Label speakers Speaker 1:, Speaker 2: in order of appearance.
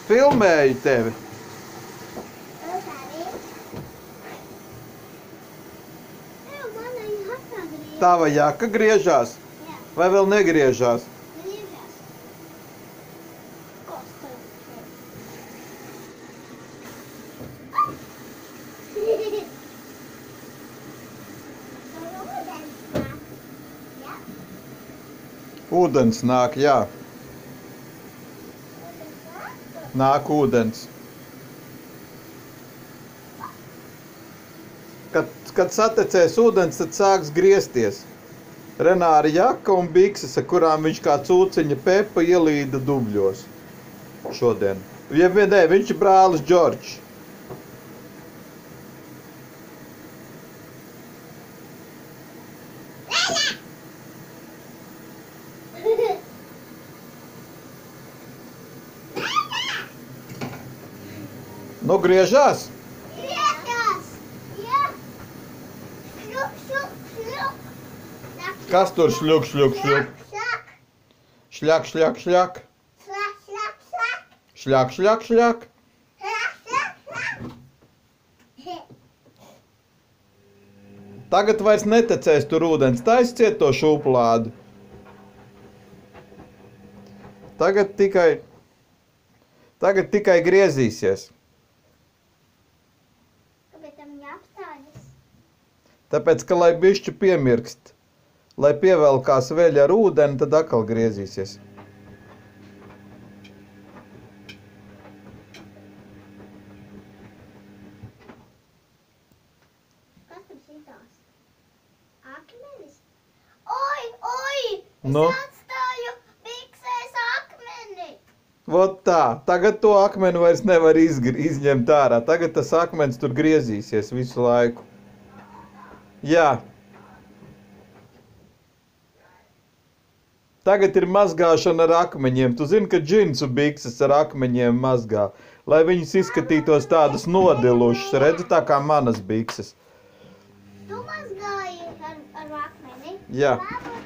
Speaker 1: Filmēju tevi. Tava jaka griežās? Vai vēl negriežās? Ūdens nāk, jā. Nāk ūdens. Kad satecēs ūdens, tad sāks griezties. Renāra jaka un bikses, ar kurām viņš kā cūciņa Pepa ielīda dubļos šodien. Nē, viņš ir brālis Džordžs. Nu, griežās?
Speaker 2: Griežās, jā. Šļuk, šļuk, šļuk.
Speaker 1: Kas tur šļuk, šļuk, šļuk?
Speaker 2: Šļak,
Speaker 1: Šļak, šļak, šļak.
Speaker 2: šļak, šļak, šļak.
Speaker 1: Šļak, šļak, šļak.
Speaker 2: Šļak, šļak, šļak.
Speaker 1: Tagad vairs netecēs tur ūdens. Taisciet to šūplādu. Tagad tikai griezīsies.
Speaker 2: Kāpēc tam jāapstājas?
Speaker 1: Tāpēc, ka lai bišķi piemirkst, lai pievelkās veļa ar ūdeni, tad atkal griezīsies.
Speaker 2: Kas tur šitās? Akmenis? Oi!
Speaker 1: Nu?
Speaker 2: Es atstāju biksēs akmeni!
Speaker 1: Vot tā. Tagad to akmeni vairs nevar izņemt ārā. Tagad tas akmens tur griezīsies visu laiku. Jā. Tagad ir mazgāšana ar akmeņiem. Tu zini, ka džinsu bikses ar akmeņiem mazgā. Lai viņas izskatītos tādas nodilušas. Redzi, tā kā manas bikses.
Speaker 2: Tu mazgāji ar akmeni?
Speaker 1: Jā.
Speaker 2: Labi.